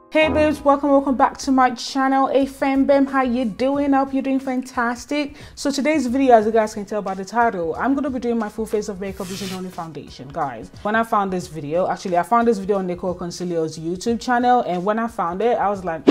Hey babes, welcome back to my channel. Hey fam, how you doing? I hope you're doing fantastic. So today's video, as you guys can tell by the title, I'm going to be doing my full face of makeup using only foundation. Guys, when I found this video, actually I found this video on Nicole Concilio's YouTube channel, and when I found it, I was like,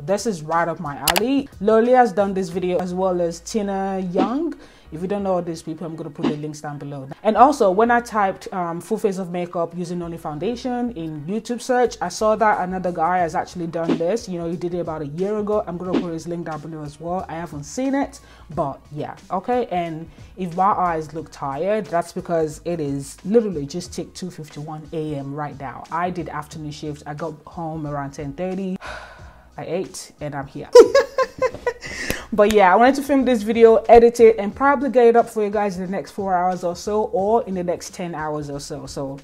this is right up my alley. Loli has done this video as well as Tina Young. If you don't know all these people, I'm going to put the links down below. And also, when I typed full face of makeup using only foundation in YouTube search, I saw that another guy has actually done this. You know, he did it about a year ago. I'm going to put his link down below as well. I haven't seen it, but yeah, okay. And if my eyes look tired, that's because it is literally just tick 2:51 a.m. right now. I did afternoon shifts. I got home around 10:30. I ate and I'm here. But yeah, I wanted to film this video, edit it, and probably get it up for you guys in the next 4 hours or so, or in the next 10 hours or so. So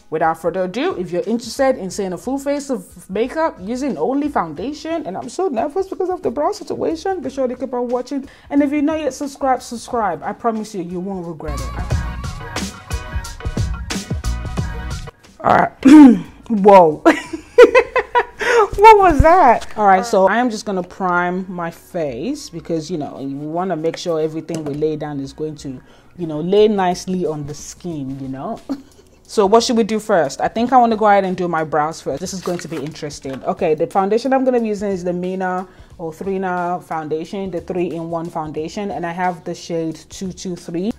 without further ado, if you're interested in seeing a full face of makeup using only foundation, and I'm so nervous because of the brow situation, be sure to keep on watching. And if you're not yet subscribed, subscribe. I promise you, you won't regret it. All right. Whoa. What was that? All right, so I am just gonna prime my face because, you know, you want to make sure everything we lay down is going to, you know, lay nicely on the skin, you know. So what should we do first? I think I want to go ahead and do my brows first. This is going to be interesting. Okay, the foundation I'm going to be using is the Mina or 3-in-1 foundation, the 3-in-1 foundation, and I have the shade 223.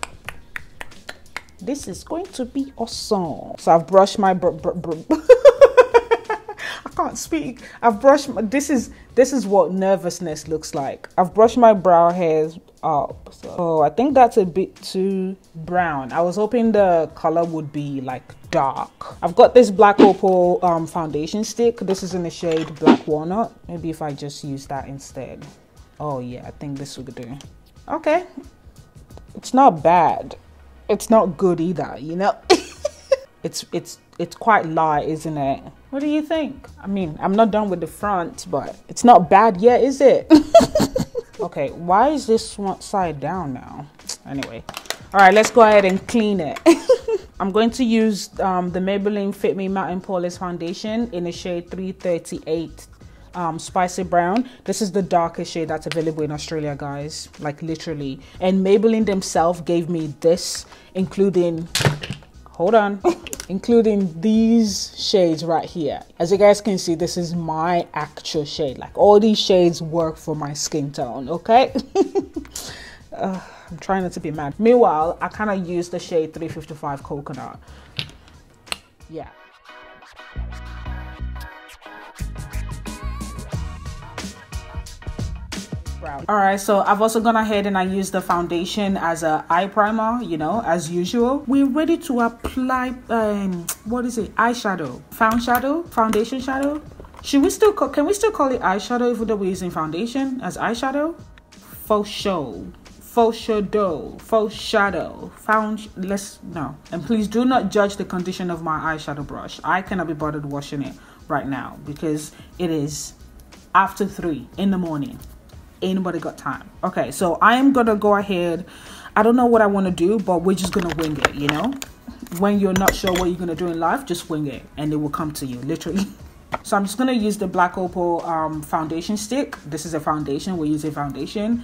This is going to be awesome. So I've brushed my I can't speak. I've brushed my, this is what nervousness looks like. I've brushed my brow hairs up. So I think that's a bit too brown. I was hoping the color would be like dark. I've got this black opal foundation stick. This is in the shade Black Walnut. Maybe if I just use that instead. Oh yeah, I think this would do. Okay. It's not bad. It's not good either, you know. It's quite light, isn't it? What do you think? I mean, I'm not done with the front, but it's not bad yet, is it? Okay, why is this one side down now? Anyway, all right, let's go ahead and clean it. I'm going to use the Maybelline Fit Me Matte and Polish foundation in the shade 338 spicy brown. This is the darkest shade that's available in Australia, guys, like literally. And Maybelline themselves gave me this, including, hold on, including these shades right here. As you guys can see, this is my actual shade. Like all these shades work for my skin tone, okay? I'm trying not to be mad. Meanwhile, I kind of use the shade 355 Coconut. Yeah. All right, so I've also gone ahead and I used the foundation as a eye primer, you know, as usual. We're ready to apply what is it, eyeshadow, foundation shadow. Should we still can we still call it eyeshadow even though we're using foundation as eyeshadow? Faux shadow, no. And please do not judge the condition of my eyeshadow brush. I cannot be bothered washing it right now because it is after 3 in the morning. Ain't nobody got time. Okay, so I am gonna go ahead. I don't know what I want to do, but we're just gonna wing it, you know. When you're not sure what you're gonna do in life, just wing it and it will come to you, literally. So I'm just gonna use the black opal foundation stick. This is a foundation. We're using foundation.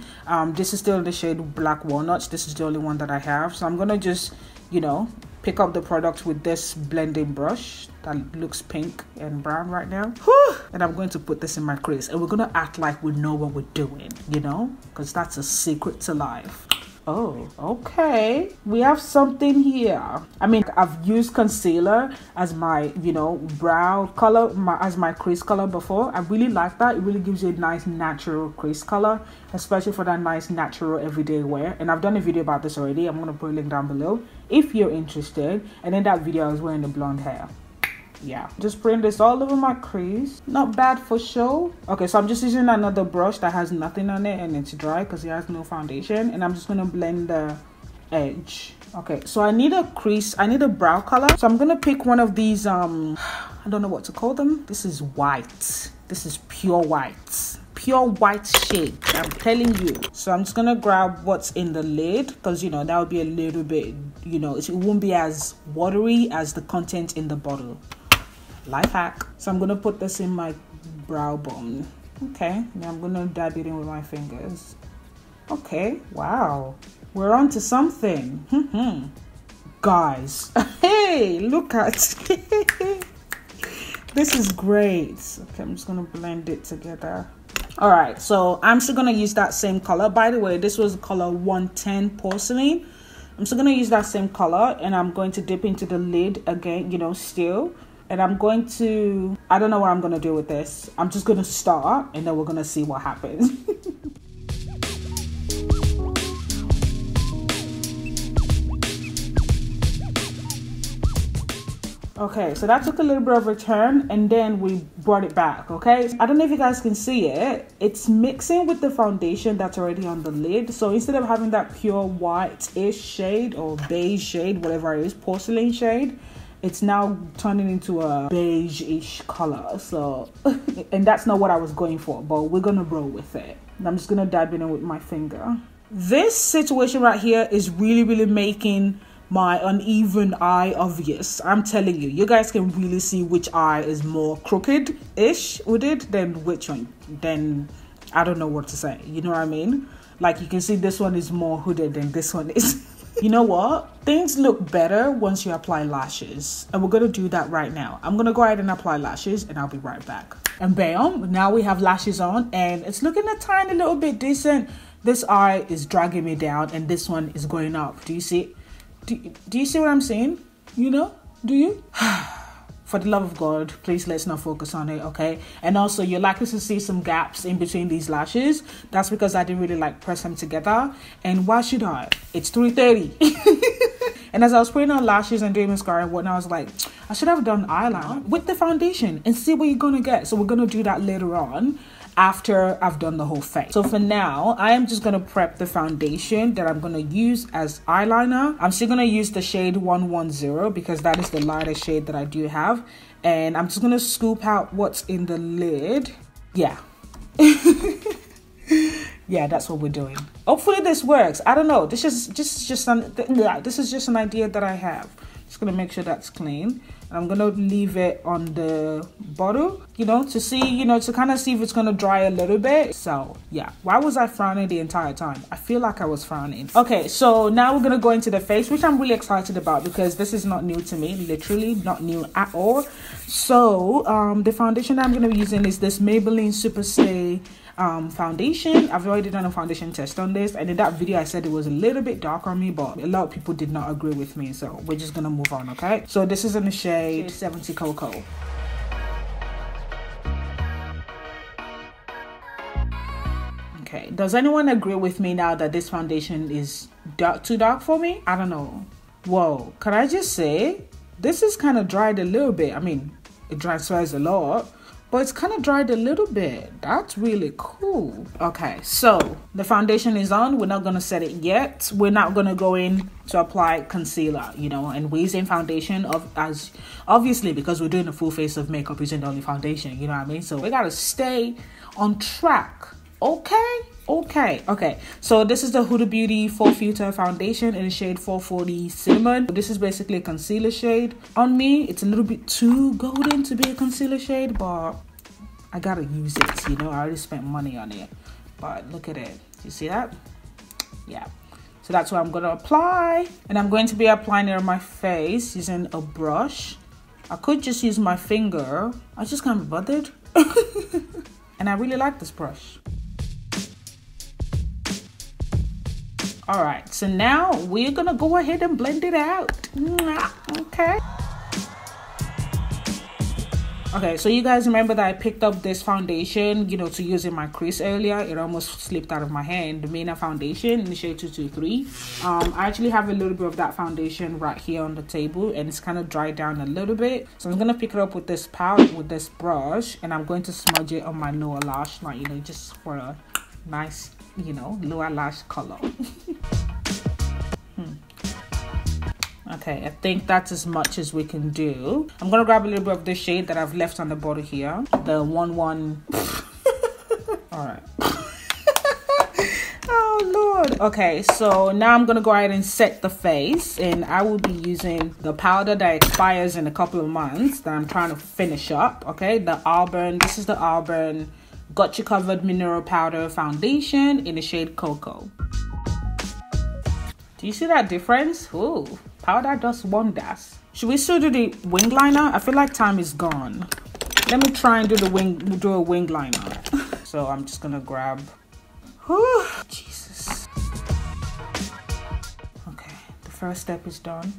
This is still the shade Black Walnuts. This is the only one that I have, so I'm gonna just, you know, pick up the product with this blending brush that looks pink and brown right now. Whew. And I'm going to put this in my crease and we're gonna act like we know what we're doing, you know, because that's a secret to life. Oh, okay. We have something here. I mean, I've used concealer as my, you know, brow color, as my crease color before. I really like that. It really gives you a nice natural crease color, especially for that nice natural everyday wear. And I've done a video about this already. I'm going to put a link down below if you're interested. And in that video, I was wearing the blonde hair. Yeah, just bring this all over my crease. Not bad for show. Okay, so I'm just using another brush that has nothing on it and it's dry because it has no foundation, and I'm just gonna blend the edge. Okay, so I need a crease, I need a brow color, so I'm gonna pick one of these I don't know what to call them. This is white. This is pure white shade, I'm telling you. So I'm just gonna grab what's in the lid because, you know, that would be a little bit, you know, it won't be as watery as the content in the bottle. Life hack. So I'm gonna put this in my brow bone. Okay, now I'm gonna dab it in with my fingers. Okay, wow, we're on to something. Guys, hey, look at this is great. Okay, I'm just gonna blend it together. All right, so I'm still gonna use that same color. By the way, this was color 110 porcelain. I'm still gonna use that same color, and I'm going to dip into the lid again, you know, still. And I'm going to, I don't know what I'm gonna do with this. I'm just gonna start, and then we're gonna see what happens. Okay, so that took a little bit of a turn, and then we brought it back. Okay, I don't know if you guys can see it. It's mixing with the foundation that's already on the lid. So instead of having that pure white-ish shade or beige shade, whatever it is, porcelain shade, it's now turning into a beige-ish color. So, and that's not what I was going for, but we're gonna roll with it. And I'm just gonna dab it in with my finger. This situation right here is really making my uneven eye obvious. I'm telling you, you guys can really see which eye is more crooked-ish with it than which one. Then I don't know what to say. You know what I mean? Like, you can see this one is more hooded than this one is. You know what? Things look better once you apply lashes. And we're going to do that right now. I'm going to go ahead and apply lashes, and I'll be right back. And bam, now we have lashes on, and it's looking a tiny little bit decent. This eye is dragging me down, and this one is going up. Do you see? Do you see what I'm saying? You know? Do you? For the love of God, please let's not focus on it, okay? And also, you're likely to see some gaps in between these lashes. That's because I didn't really like press them together. And why should I? It's 3:30. And as I was putting on lashes and doing mascara and whatnot, I was like, I should have done eyeliner with the foundation and see what you're gonna get. So we're gonna do that later on, after I've done the whole face. So for now, I am just gonna prep the foundation that I'm gonna use as eyeliner. I'm still gonna use the shade 110 because that is the lightest shade that I do have. And I'm just gonna scoop out what's in the lid. Yeah. Yeah, that's what we're doing. Hopefully this works. I don't know. This is just an idea that I have. Just gonna make sure that's clean. I'm gonna leave it on the bottle, you know, to see, you know, to kind of see if it's gonna dry a little bit. So yeah, why was I frowning the entire time? I feel like I was frowning. Okay, so now we're gonna go into the face, which I'm really excited about because this is not new to me, literally not new at all. So the foundation that I'm gonna be using is this Maybelline Super Stay foundation. I've already done a foundation test on this, and in that video I said it was a little bit dark on me, but a lot of people did not agree with me, so we're just gonna move on. Okay, so this is in the shade 70 Cocoa. Okay, does anyone agree with me now that this foundation is too dark for me? I don't know. Whoa, can I just say this is kind of dried a little bit. I mean, it transfers a lot, but it's kind of dried a little bit. That's really cool. Okay, so the foundation is on. We're not going to set it yet. We're not going to go in to apply concealer, you know, and we're using foundation as obviously because we're doing a full face of makeup using the only foundation, you know what I mean? So we got to stay on track. Okay, so this is the Huda Beauty Full Filter Foundation in the shade 440 Cinnamon. This is basically a concealer shade. On me, it's a little bit too golden to be a concealer shade, but I gotta use it, you know. I already spent money on it, but look at it. You see that? Yeah. So that's what I'm gonna apply, and I'm going to be applying it on my face using a brush. I could just use my finger. I just can't be bothered. And I really like this brush. All right, so now we're gonna go ahead and blend it out. Okay. Okay, so you guys remember that I picked up this foundation, you know, to use in my crease earlier. It almost slipped out of my hand. The Mina foundation in the shade 223. I actually have a little bit of that foundation right here on the table, and it's kind of dried down a little bit. So I'm gonna pick it up with this powder, with this brush, and I'm going to smudge it on my lower lash line, you know, just for a nice, you know, lower lash color. Okay, I think that's as much as we can do. I'm gonna grab a little bit of this shade that I've left on the bottle here, the 11. All right. Oh Lord. Okay, so now I'm gonna go ahead and set the face, and I will be using the powder that expires in a couple of months that I'm trying to finish up. Okay, the Auburn. This is the Auburn Got You Covered Mineral Powder Foundation in the shade Cocoa. Do you see that difference? Ooh, powder does wonders. Should we still do the wing liner? I feel like time is gone. Let me try and do a wing liner. So I'm just gonna grab. Whew, Jesus. Okay, the first step is done.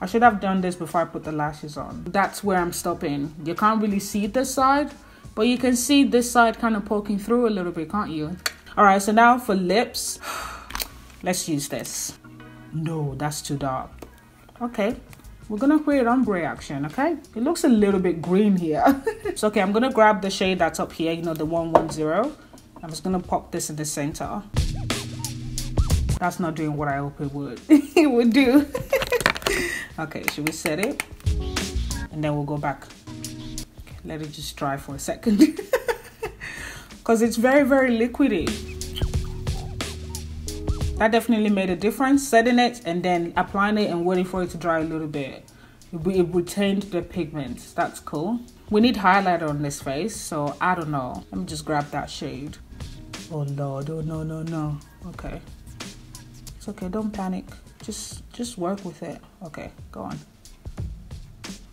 I should have done this before I put the lashes on. That's where I'm stopping. You can't really see this side, but you can see this side kind of poking through a little bit, can't you? All right, so now for lips, let's use this. No, that's too dark. Okay, we're gonna create ombre action, okay? It looks a little bit green here. So, okay, I'm gonna grab the shade that's up here, you know, the 110. I'm just gonna pop this in the center. That's not doing what I hope it would. It would do. Okay, should we set it? And then we'll go back. Okay, let it just dry for a second. Because it's very, very liquidy. That definitely made a difference. Setting it and then applying it and waiting for it to dry a little bit. It retained the pigments. That's cool. We need highlighter on this face, so I don't know. Let me just grab that shade. Oh Lord, oh no, no, no. Okay. It's okay, don't panic. Just work with it. Okay, go on.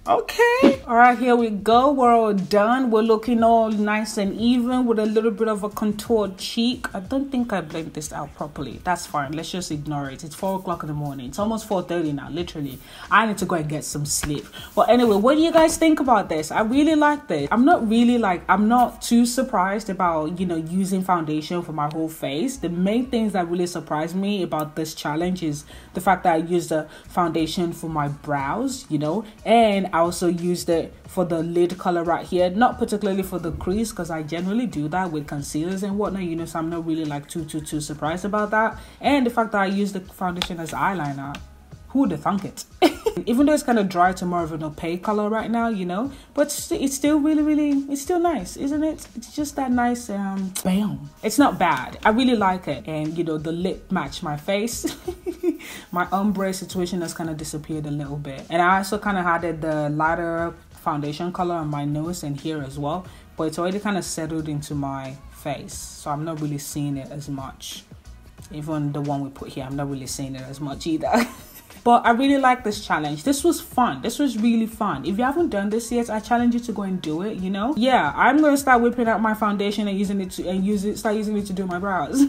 Okay, all right, here we go. We're all done. We're looking all nice and even with a little bit of a contoured cheek. I don't think I blended this out properly. That's fine. Let's just ignore it. It's 4 o'clock in the morning. It's almost 4:30 now, literally. I need to go and get some sleep. But anyway, what do you guys think about this? I really like this. I'm not too surprised about, you know, using foundation for my whole face. The main things that really surprised me about this challenge is the fact that I used the foundation for my brows, you know, and I also used it for the lid color right here, not particularly for the crease, because I generally do that with concealers and whatnot, you know, so I'm not really like too surprised about that. And the fact that I used the foundation as eyeliner, who would have thunk it? Even though it's kind of dry to more of an opaque color right now, you know, but it's still really, it's still nice, isn't it? It's just that nice, bam. It's not bad. I really like it. And, you know, the lip matched my face. My ombre situation has kind of disappeared a little bit. And I also kind of added the lighter foundation color on my nose and here as well, but it's already kind of settled into my face, so I'm not really seeing it as much. Even the one we put here, I'm not really seeing it as much either. But I really like this challenge. This was fun. This was really fun. If you haven't done this yet, I challenge you to go and do it, you know? Yeah, I'm going to start whipping out my foundation and start using it to do my brows.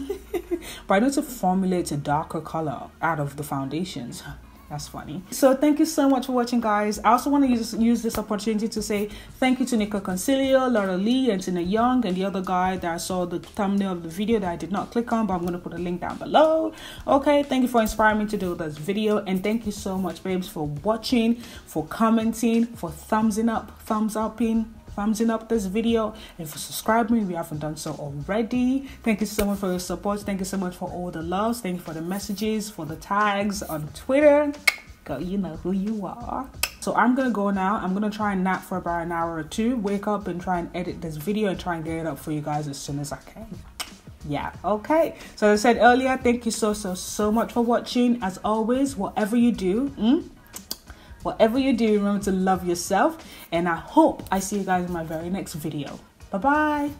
But I need to formulate a darker color out of the foundations. That's funny. So thank you so much for watching, guys. I also want to use this opportunity to say thank you to Nico Concilio, Laura Lee, and Tina Young, and the other guy that I saw the thumbnail of the video that I did not click on, but I'm going to put a link down below. Okay, thank you for inspiring me to do this video, and thank you so much, babes, for watching, for commenting, for thumbsing up this video, and for subscribing if you haven't done so already. Thank you so much for your support. Thank you so much for all the loves. Thank you for the messages, for the tags on Twitter. Girl, you know who you are. So I'm gonna go now. I'm gonna try and nap for about an hour or two, wake up and try and edit this video and try and get it up for you guys as soon as I can. Yeah, okay. So as I said earlier, thank you so much for watching. As always, whatever you do, remember to love yourself, and I hope I see you guys in my very next video. Bye bye.